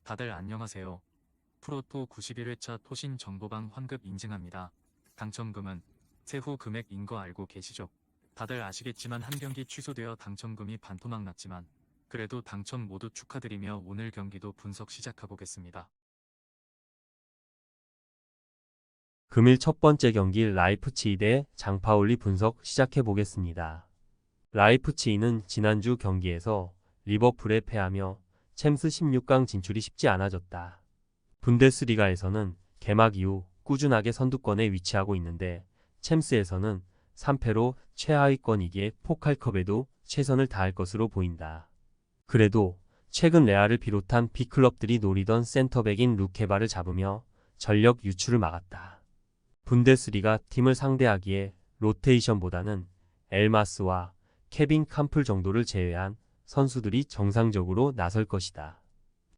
다들 안녕하세요. 프로토 91회차 토신 정보방 환급 인증합니다. 당첨금은 세후 금액인 거 알고 계시죠? 다들 아시겠지만 한 경기 취소되어 당첨금이 반토막 났지만 그래도 당첨 모두 축하드리며 오늘 경기도 분석 시작해보겠습니다. 금일 첫 번째 경기 라이프치히 대 장파올리 분석 시작해보겠습니다. 라이프치히는 지난주 경기에서 리버풀에 패하며 챔스 16강 진출이 쉽지 않아졌다. 분데스리가에서는 개막 이후 꾸준하게 선두권에 위치하고 있는데 챔스에서는 3패로 최하위권이기에 포칼컵에도 최선을 다할 것으로 보인다. 그래도 최근 레알을 비롯한 빅클럽들이 노리던 센터백인 루케바를 잡으며 전력 유출을 막았다. 분데스리가 팀을 상대하기에 로테이션보다는 엘마스와 케빈 캄플 정도를 제외한 선수들이 정상적으로 나설 것이다.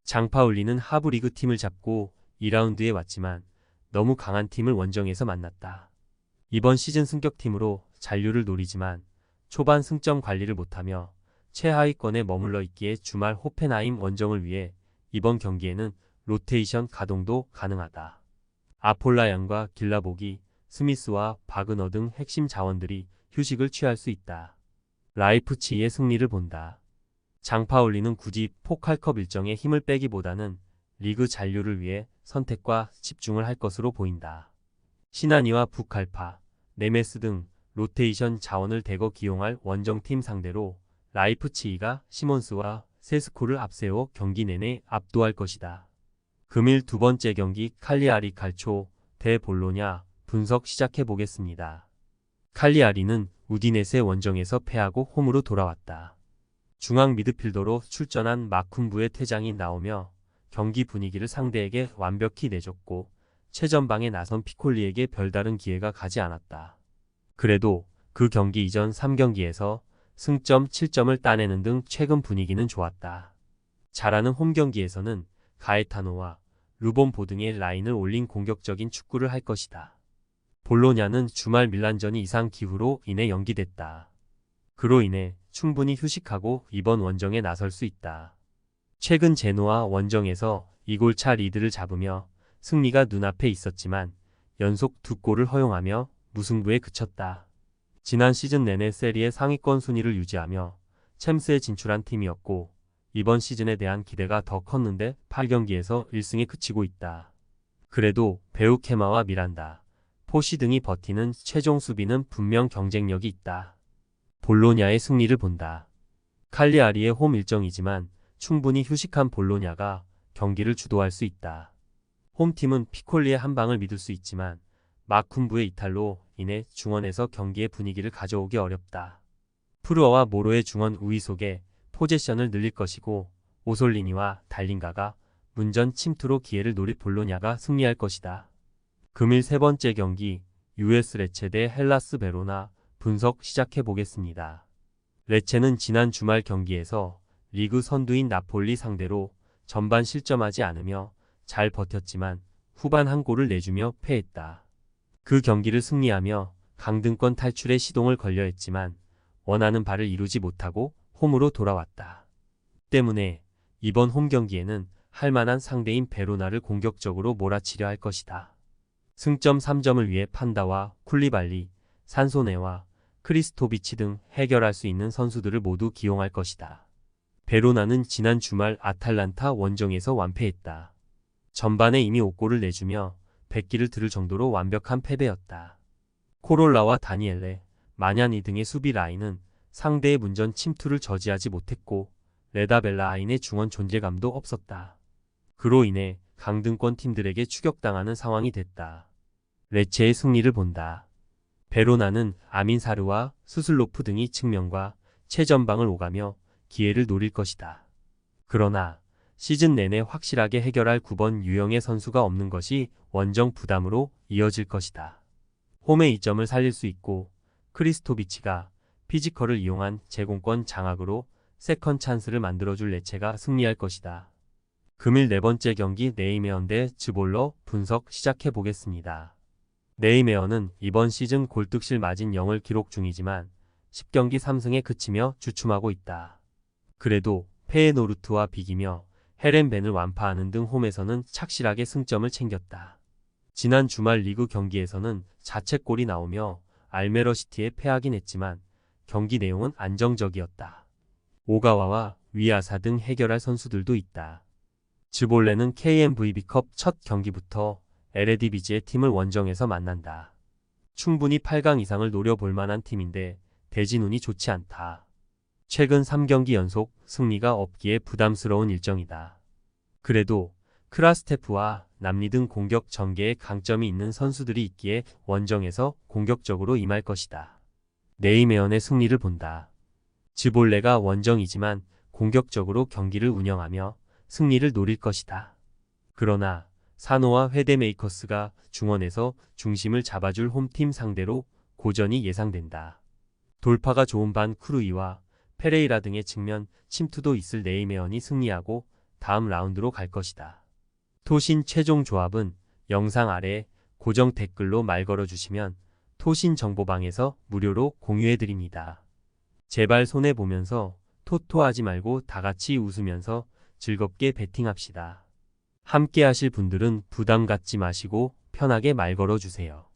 장파올리는 하브리그 팀을 잡고 2라운드에 왔지만 너무 강한 팀을 원정에서 만났다. 이번 시즌 승격팀으로 잔류를 노리지만 초반 승점 관리를 못하며 최하위권에 머물러 있기에 주말 호펜하임 원정을 위해 이번 경기에는 로테이션 가동도 가능하다. 아폴라얀과 길라보기, 스미스와 바그너 등 핵심 자원들이 휴식을 취할 수 있다. 라이프치히의 승리를 본다. 장파올리는 굳이 포칼컵 일정에 힘을 빼기보다는 리그 잔류를 위해 선택과 집중을 할 것으로 보인다. 시나니와 북칼파, 네메스 등 로테이션 자원을 대거 기용할 원정팀 상대로 라이프치히가 시몬스와 세스코를 앞세워 경기 내내 압도할 것이다. 금일 두 번째 경기 칼리아리 칼초 대 볼로냐 분석 시작해보겠습니다. 칼리아리는 우디네세 원정에서 패하고 홈으로 돌아왔다. 중앙 미드필더로 출전한 마쿤부의 퇴장이 나오며 경기 분위기를 상대에게 완벽히 내줬고 최전방에 나선 피콜리에게 별다른 기회가 가지 않았다. 그래도 그 경기 이전 3경기에서 승점 7점을 따내는 등 최근 분위기는 좋았다. 잘하는 홈 경기에서는 가에타노와 루본보 등의 라인을 올린 공격적인 축구를 할 것이다. 볼로냐는 주말 밀란전이 이상 기후로 인해 연기됐다. 그로 인해 충분히 휴식하고 이번 원정에 나설 수 있다. 최근 제노아 원정에서 2골차 리드를 잡으며 승리가 눈앞에 있었지만 연속 2골을 허용하며 무승부에 그쳤다. 지난 시즌 내내 세리에 상위권 순위를 유지하며 챔스에 진출한 팀이었고 이번 시즌에 대한 기대가 더 컸는데 8경기에서 1승에 그치고 있다. 그래도 베우케마와 미란다, 포시 등이 버티는 최종 수비는 분명 경쟁력이 있다. 볼로냐의 승리를 본다. 칼리아리의 홈 일정이지만 충분히 휴식한 볼로냐가 경기를 주도할 수 있다. 홈팀은 피콜리의 한 방을 믿을 수 있지만 마쿤부의 이탈로 인해 중원에서 경기의 분위기를 가져오기 어렵다. 프루어와 모로의 중원 우위 속에 포제션을 늘릴 것이고 오솔리니와 달린가가 문전 침투로 기회를 노릴 볼로냐가 승리할 것이다. 금일 세 번째 경기 US 레체 대 헬라스 베로나 분석 시작해보겠습니다. 레체는 지난 주말 경기에서 리그 선두인 나폴리 상대로 전반 실점하지 않으며 잘 버텼지만 후반 한 골을 내주며 패했다. 그 경기를 승리하며 강등권 탈출에 시동을 걸려 했지만 원하는 바를 이루지 못하고 홈으로 돌아왔다. 때문에 이번 홈 경기에는 할만한 상대인 베로나를 공격적으로 몰아치려 할 것이다. 승점 3점을 위해 판다와 쿨리발리, 산소네와 크리스토비치 등 해결할 수 있는 선수들을 모두 기용할 것이다. 베로나는 지난 주말 아탈란타 원정에서 완패했다. 전반에 이미 5골을 내주며 백기를 들을 정도로 완벽한 패배였다. 코롤라와 다니엘레, 마냐니 등의 수비 라인은 상대의 문전 침투를 저지하지 못했고 레다벨라 아인의 중원 존재감도 없었다. 그로 인해 강등권 팀들에게 추격당하는 상황이 됐다. 레체의 승리를 본다. 베로나는 아민사르와 수슬로프 등이 측면과 최전방을 오가며 기회를 노릴 것이다. 그러나 시즌 내내 확실하게 해결할 9번 유형의 선수가 없는 것이 원정 부담으로 이어질 것이다. 홈의 이점을 살릴 수 있고 크리스토비치가 피지컬을 이용한 제공권 장악으로 세컨 찬스를 만들어줄 레체가 승리할 것이다. 금일 네 번째 경기 네이메언 대 즈볼러 분석 시작해보겠습니다. 네이메어는 이번 시즌 골득실 마진 0을 기록 중이지만 10경기 3승에 그치며 주춤하고 있다. 그래도 페에노르트와 비기며 헤렌벤을 완파하는 등 홈에서는 착실하게 승점을 챙겼다. 지난 주말 리그 경기에서는 자책골이 나오며 알메러시티에 패하긴 했지만 경기 내용은 안정적이었다. 오가와와 위아사 등 해결할 선수들도 있다. 즈볼레는 KMVB컵 첫 경기부터 에레디비지의 팀을 원정에서 만난다. 충분히 8강 이상을 노려볼 만한 팀인데 대진운이 좋지 않다. 최근 3경기 연속 승리가 없기에 부담스러운 일정이다. 그래도 크라스테프와 남리 등 공격 전개에 강점이 있는 선수들이 있기에 원정에서 공격적으로 임할 것이다. 네이메언의 승리를 본다. 즈볼레가 원정이지만 공격적으로 경기를 운영하며 승리를 노릴 것이다. 그러나 사노와 회데메이커스가 중원에서 중심을 잡아줄 홈팀 상대로 고전이 예상된다. 돌파가 좋은 반 쿠루이와 페레이라 등의 측면 침투도 있을 네이메언이 승리하고 다음 라운드로 갈 것이다. 토신 최종 조합은 영상 아래 고정 댓글로 말 걸어주시면 토신 정보방에서 무료로 공유해드립니다. 제발 손해보면서 토토하지 말고 다같이 웃으면서 즐겁게 베팅합시다. 함께 하실 분들은 부담 갖지 마시고 편하게 말 걸어주세요.